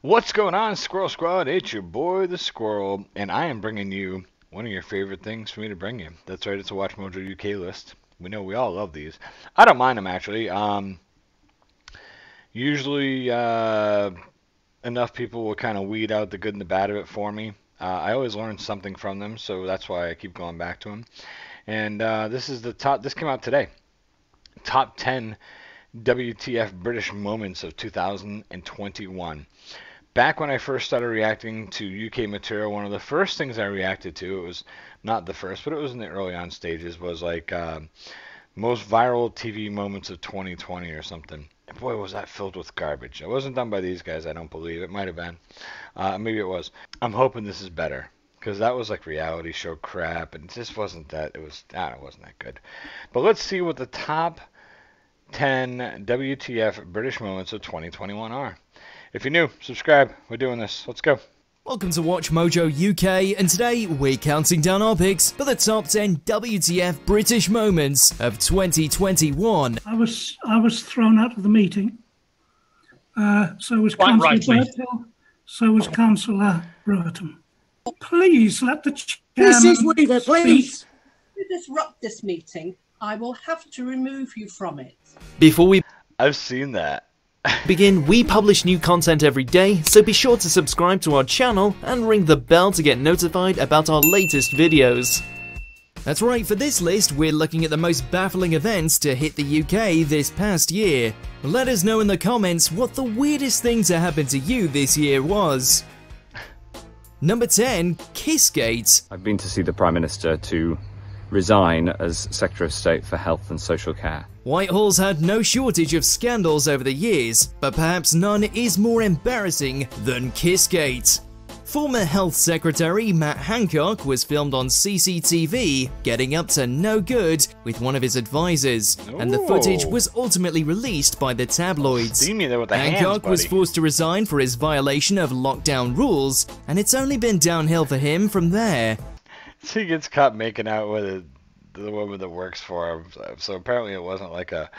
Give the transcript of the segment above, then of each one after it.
What's going on, Squirrel Squad? It's your boy, the Squirrel, and I am bringing you one of your favorite things for me to bring you. That's right, it's a WatchMojoUK list. We know we all love these. I don't mind them, actually. Usually, enough people will kind of weed out the good and the bad of it for me. I always learn something from them, so that's why I keep going back to them. And this is the top. This came out today. Top 10 WTF British moments of 2021. Back when I first started reacting to UK material, one of the first things I reacted to, it was not the first, but it was in the early on stages, was like most viral TV moments of 2020 or something. And boy, was that filled with garbage. It wasn't done by these guys, I don't believe. It might have been. Maybe it was. I'm hoping this is better, because that was like reality show crap, and it just wasn't that. It wasn't that good. But let's see what the top 10 WTF British moments of 2021 are. If you're new, subscribe. We're doing this. Let's go. Welcome to WatchMojoUK, and today we're counting down our picks for the top 10 WTF British moments of 2021. I was thrown out of the meeting. So was Councillor Burthill. So was Councillor Brewerton. Please let the chairman Mrs. Weaver, please. If you disrupt this meeting, I will have to remove you from it. Before we I've seen that. begin, we publish new content every day, so be sure to subscribe to our channel and ring the bell to get notified about our latest videos. That's right, for this list we're looking at the most baffling events to hit the UK this past year. Let us know in the comments what the weirdest thing to happen to you this year was. Number 10, Kissgate. I've been to see the Prime Minister to resign as Secretary of State for Health and Social Care. Whitehall's had no shortage of scandals over the years, but perhaps none is more embarrassing than Kissgate. Former Health Secretary Matt Hancock was filmed on CCTV getting up to no good with one of his advisors, and the footage was ultimately released by the tabloids. Steamy there with the Hancock hands, was buddy. forced to resign for his violation of lockdown rules, and it's only been downhill for him from there. So he gets caught making out with the woman that works for him. So apparently it wasn't like a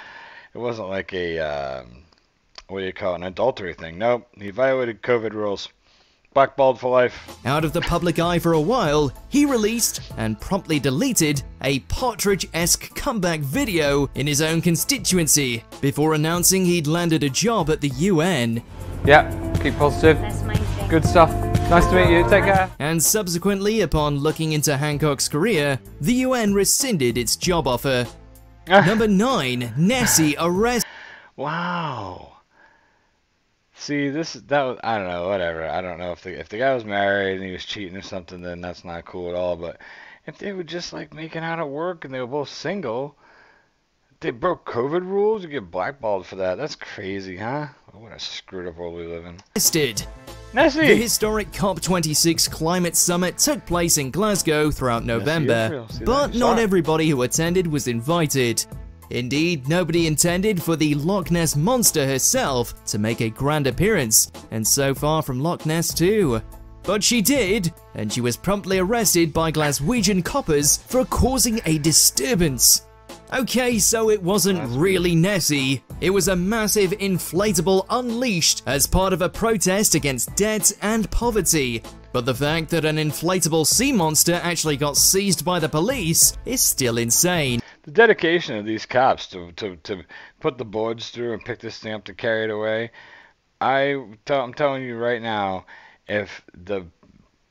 what do you call it, an adultery thing. Nope, he violated COVID rules. Blackballed for life. Out of the public eye for a while, he released and promptly deleted a Partridge-esque comeback video in his own constituency before announcing he'd landed a job at the UN. Yeah, keep positive. That's my thing. Good stuff. Nice to meet you. Take care. And subsequently, upon looking into Hancock's career, the UN rescinded its job offer. Number 9, Nessie Arrest. Wow. See, I don't know, whatever. I don't know if the guy was married and he was cheating or something, then that's not cool at all. But if they were just like making out at work and they were both single, they broke COVID rules, you get blackballed for that. That's crazy, huh? What a screwed up world we live in. Nessie! The historic COP26 climate summit took place in Glasgow throughout November, but not everybody who attended was invited. Indeed, nobody intended for the Loch Ness Monster herself to make a grand appearance, and so far from Loch Ness too. But she did, and she was promptly arrested by Glaswegian coppers for causing a disturbance. Okay, so it wasn't really Nessie. It was a massive inflatable unleashed as part of a protest against debt and poverty. But the fact that an inflatable sea monster actually got seized by the police is still insane. The dedication of these cops to put the boards through and pick this thing up to carry it away. I'm telling you right now, if the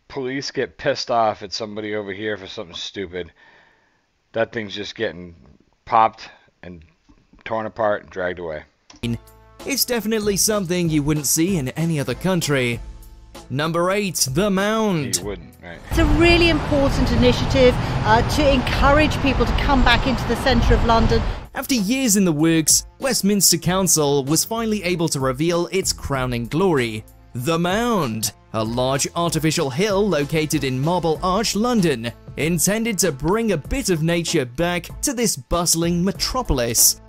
police get pissed off at somebody over here for something stupid, that thing's just getting popped and torn apart and dragged away. It's definitely something you wouldn't see in any other country. Number 8, the Mound. You wouldn't, right? It's a really important initiative to encourage people to come back into the centre of London. After years in the works, Westminster Council was finally able to reveal its crowning glory, the Mound, a large artificial hill located in Marble Arch, London, intended to bring a bit of nature back to this bustling metropolis.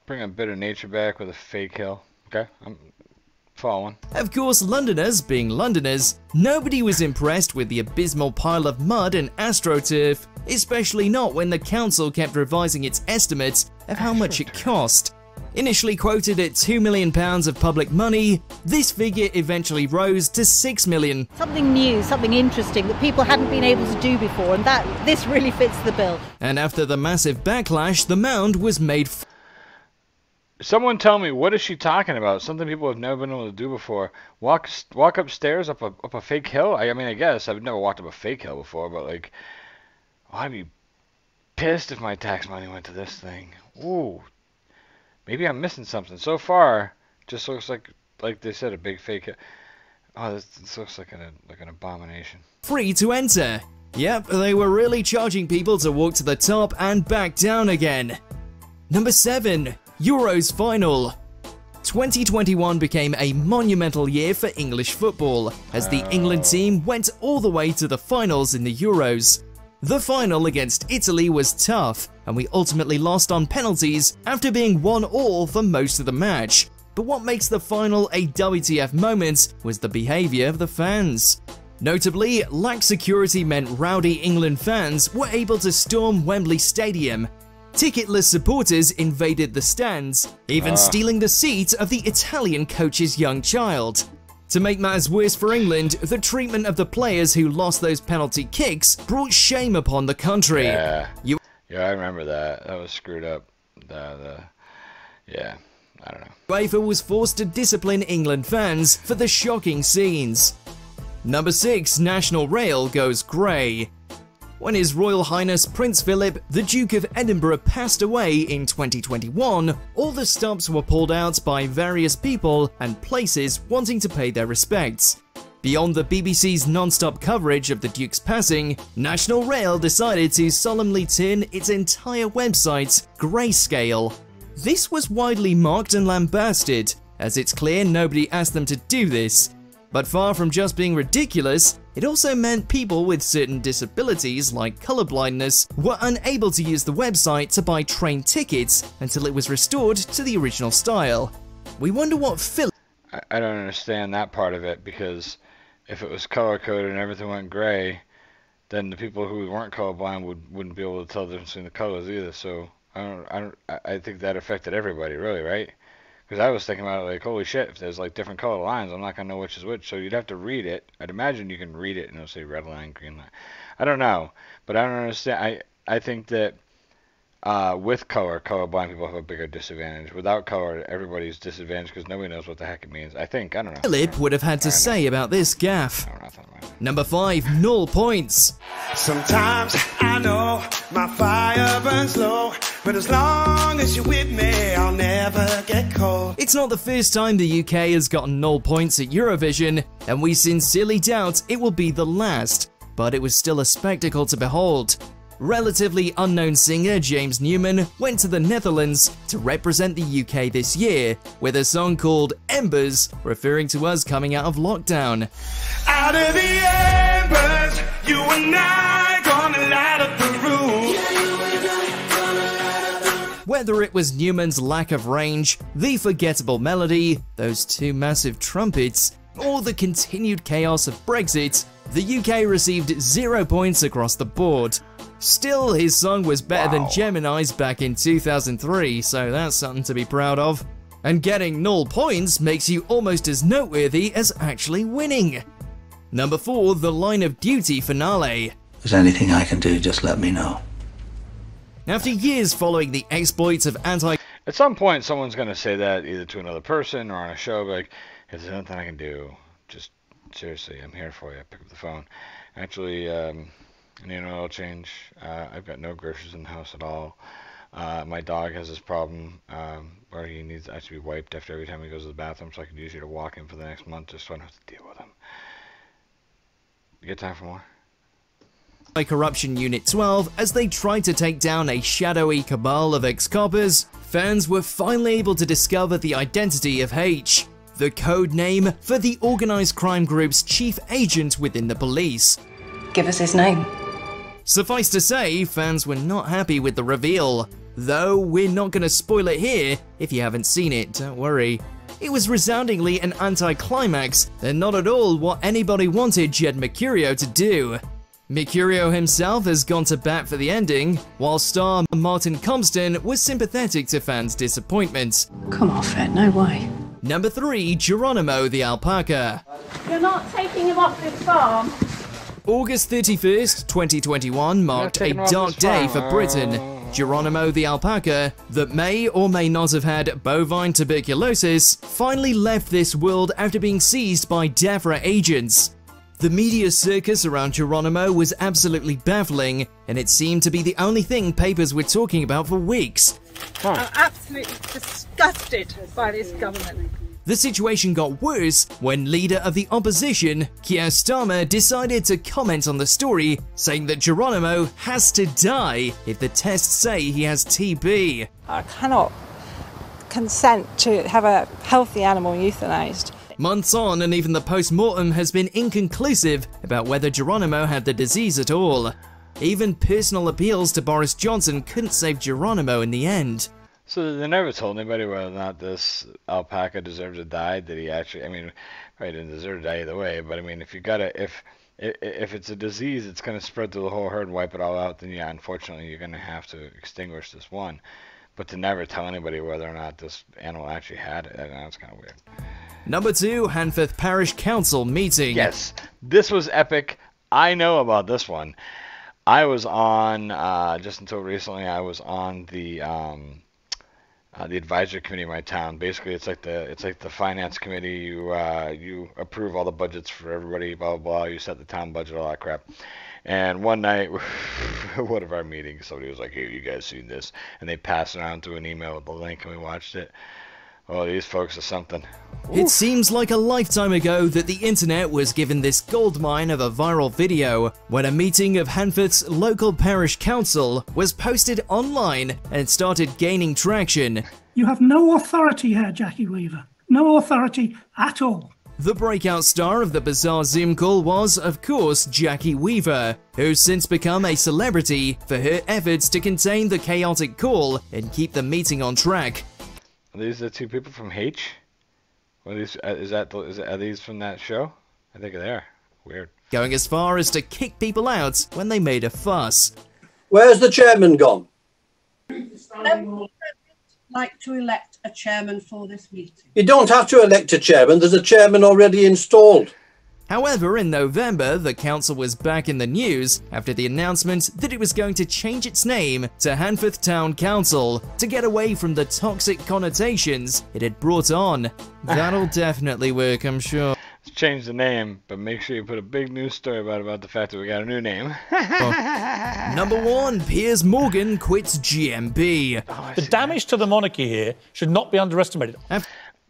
Bring a bit of nature back with a fake hill. Okay, I'm following. Of course, Londoners being Londoners, nobody was impressed with the abysmal pile of mud and astroturf, especially not when the council kept revising its estimates of how much it cost. Initially quoted at £2 million of public money, this figure eventually rose to £6 million. Something new, something interesting that people hadn't been able to do before, and this really fits the bill. And after the massive backlash, the Mound was made. Someone tell me, what is she talking about? Something people have never been able to do before. Walk upstairs up a fake hill? I mean, I guess I've never walked up a fake hill before, but like, I'd be pissed if my tax money went to this thing. Ooh. Maybe I'm missing something. So far, just looks like they said, a big fake. Oh, this looks like an abomination. Free to enter. Yep, they were really charging people to walk to the top and back down again. Number 7. Euros Final. 2021 became a monumental year for English football, as the England team went all the way to the finals in the Euros. The final against Italy was tough, and we ultimately lost on penalties after being 1-1 for most of the match. But what makes the final a WTF moment was the behaviour of the fans. Notably, lax security meant rowdy England fans were able to storm Wembley Stadium. Ticketless supporters invaded the stands, even stealing the seat of the Italian coach's young child. To make matters worse for England, the treatment of the players who lost those penalty kicks brought shame upon the country. Yeah, I remember that. That was screwed up. Yeah, I don't know. UEFA was forced to discipline England fans for the shocking scenes. Number 6, National Rail goes grey. When His Royal Highness Prince Philip, the Duke of Edinburgh, passed away in 2021, all the stops were pulled out by various people and places wanting to pay their respects. Beyond the BBC's non-stop coverage of the Duke's passing, National Rail decided to solemnly turn its entire website grayscale. This was widely mocked and lambasted, as it's clear nobody asked them to do this. But far from just being ridiculous, it also meant people with certain disabilities like colorblindness were unable to use the website to buy train tickets until it was restored to the original style. We wonder what Philip... I don't understand that part of it, because if it was color-coded and everything went gray, then the people who weren't colorblind wouldn't be able to tell the difference between the colors either. So I think that affected everybody, really, right? Because I was thinking about it like, holy shit, if there's like different color lines, I'm not going to know which is which. So you'd have to read it. I'd imagine you can read it and it'll say red line, green line. I don't know. But I don't understand. I think that with colorblind people have a bigger disadvantage. Without color, everybody's disadvantaged because nobody knows what the heck it means. I don't know. Philip would have had to say about this gaffe. Number 5, Null Points. Sometimes I know my fire burns low, but as long as you're with me, I'll never get cold. It's not the first time the UK has gotten null points at Eurovision, and we sincerely doubt it will be the last, but it was still a spectacle to behold. Relatively unknown singer James Newman went to the Netherlands to represent the UK this year with a song called Embers, referring to us coming out of lockdown. Out of the embers, you and I gonna light up the room. Whether it was Newman's lack of range, the forgettable melody, those two massive trumpets, or the continued chaos of Brexit, the UK received 0 points across the board. Still, his song was better than Gemini's back in 2003, so that's something to be proud of. And getting null points makes you almost as noteworthy as actually winning. Number 4, the Line of Duty finale. If there's anything I can do, just let me know. After years following the exploits of At some point, someone's going to say that either to another person or on a show, like, if there's anything I can do, just seriously, I'm here for you. Pick up the phone. Actually, I need an oil change. I've got no groceries in the house at all. My dog has this problem where he needs to actually be wiped after every time he goes to the bathroom, so I can use you to walk him for the next month just so I don't have to deal with him. You get time for more? Corruption Unit 12, as they tried to take down a shadowy cabal of ex-coppers, fans were finally able to discover the identity of H, the code name for the organised crime group's chief agent within the police. Give us his name. Suffice to say, fans were not happy with the reveal, though we're not going to spoil it here. If you haven't seen it, don't worry. It was resoundingly an anticlimax and not at all what anybody wanted Jed Mercurio to do. Mercurio himself has gone to bat for the ending, while star Martin Compston was sympathetic to fans' disappointment. Come off it, no way. Number 3, Geronimo the Alpaca. You're not taking him off this farm. August 31st, 2021 marked a dark day for Britain. Geronimo the Alpaca, that may or may not have had bovine tuberculosis, finally left this world after being seized by DAFRA agents. The media circus around Geronimo was absolutely baffling, and it seemed to be the only thing papers were talking about for weeks. I'm absolutely disgusted by this government. The situation got worse when leader of the opposition, Keir Starmer, decided to comment on the story, saying that Geronimo has to die if the tests say he has TB. I cannot consent to have a healthy animal euthanized. Months on, and even the post-mortem has been inconclusive about whether Geronimo had the disease at all. Even personal appeals to Boris Johnson couldn't save Geronimo in the end. So they never told anybody whether or not this alpaca deserved to die. Did he actually? I mean, probably didn't deserve to die either way. But I mean, if it's a disease, it's going to spread through the whole herd and wipe it all out. Then yeah, unfortunately, you're going to have to extinguish this one. But to never tell anybody whether or not this animal actually had it, that's kind of weird. Number 2, Hanforth Parish Council meeting. Yes, this was epic. I know about this one. I was on just until recently. I was on the advisory committee of my town. Basically, it's like the finance committee. You approve all the budgets for everybody, blah blah blah. You set the town budget, all that crap. And one night, one of our meetings, somebody was like, "Hey, you guys seen this?" And they passed it around through an email with the link, and we watched it. Oh, these folks are something. It seems like a lifetime ago that the internet was given this goldmine of a viral video when a meeting of Hanforth's local parish council was posted online and started gaining traction. You have no authority here, Jacky Weaver. No authority at all. The breakout star of the bizarre Zoom call was, of course, Jacky Weaver, who's since become a celebrity for her efforts to contain the chaotic call and keep the meeting on track. Are these the two people from H? Are these from that show? I think they are. Weird. Going as far as to kick people out when they made a fuss. Where's the chairman gone? I'd like to elect a chairman for this meeting. You don't have to elect a chairman. There's a chairman already installed. However, in November, the council was back in the news after the announcement that it was going to change its name to Hanforth Town Council to get away from the toxic connotations it had brought on. That'll definitely work, I'm sure. Let's change the name, but make sure you put a big news story about the fact that we got a new name. Number 1, Piers Morgan quits GMB. The damage to the monarchy here should not be underestimated.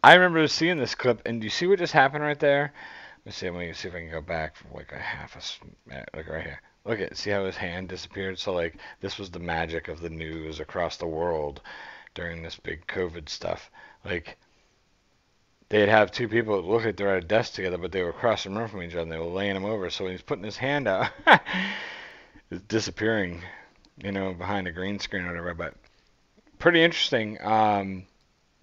I remember seeing this clip, and do you see what just happened right there? Let me see if I can go back for like a half a minute. Look right here. Look at, see how his hand disappeared? So like, this was the magic of the news across the world during this big COVID stuff. Like, they'd have two people that looked like they're at a desk together, but they were across the room from each other, and they were laying him over. So when he's putting his hand out, it's disappearing, you know, behind a green screen or whatever. But pretty interesting.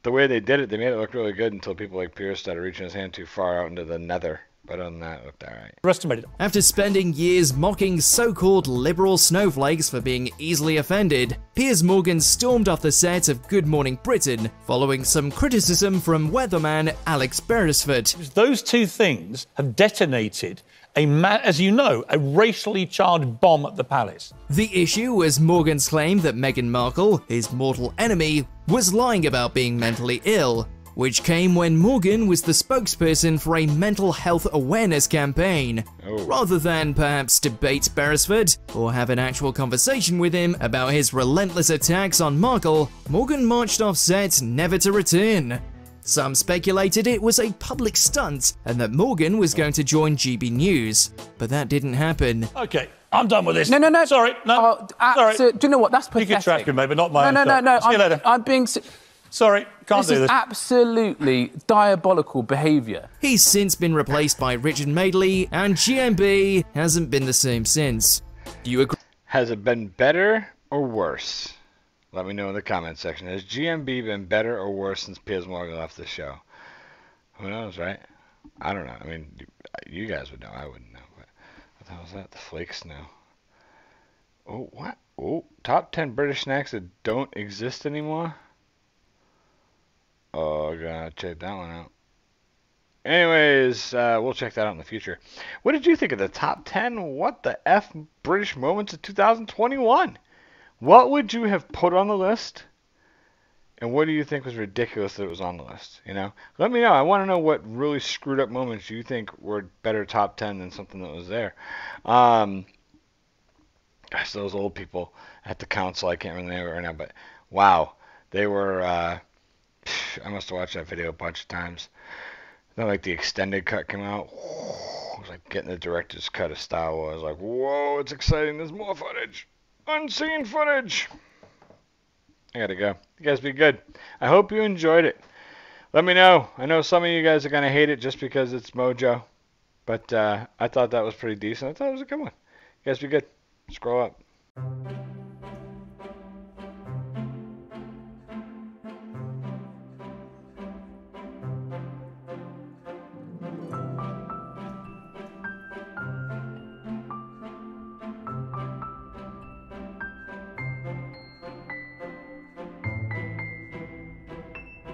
The way they did it, they made it look really good until people like Piers started reaching his hand too far out into the nether. But other than that, it looked alright. Underestimated. After spending years mocking so-called liberal snowflakes for being easily offended, Piers Morgan stormed off the set of Good Morning Britain, following some criticism from weatherman Alex Beresford. Those two things have detonated as you know, a racially charged bomb at the palace. The issue was Morgan's claim that Meghan Markle, his mortal enemy, was lying about being mentally ill, which came when Morgan was the spokesperson for a mental health awareness campaign. Rather than perhaps debate Beresford or have an actual conversation with him about his relentless attacks on Markle, Morgan marched off set never to return. Some speculated it was a public stunt and that Morgan was going to join GB News, but that didn't happen. Okay, I'm done with this. No. Sorry, no. Sorry. Do you know what? That's pathetic. You can track him, mate, but not my No. See you later. I'm being... Sorry, can't do this. This is absolutely diabolical behaviour. He's since been replaced by Richard Madeley, and GMB hasn't been the same since. Do you agree? Has it been better or worse? Let me know in the comment section. Has GMB been better or worse since Piers Morgan left the show? Who knows, right? I don't know. I mean, you guys would know. I wouldn't know. But How was that? The flake snow. Oh, what? Oh, top 10 British snacks that don't exist anymore? Oh, gotta check that one out. Anyways, we'll check that out in the future. What did you think of the top 10 what the F British moments of 2021? What would you have put on the list? And what do you think was ridiculous that it was on the list? You know, let me know. I want to know what really screwed up moments you think were better top 10 than something that was there. Gosh, those old people at the council, I can't remember the name of it right now, but wow, they were, I must have watched that video a bunch of times. Then like the extended cut came out. It was like getting the director's cut of Star Wars. Like, whoa, it's exciting. There's more footage. Unseen footage. I gotta go. You guys be good. I hope you enjoyed it. Let me know. I know some of you guys are gonna hate it just because it's Mojo. But I thought that was pretty decent. I thought it was a good one. You guys be good. Scroll up.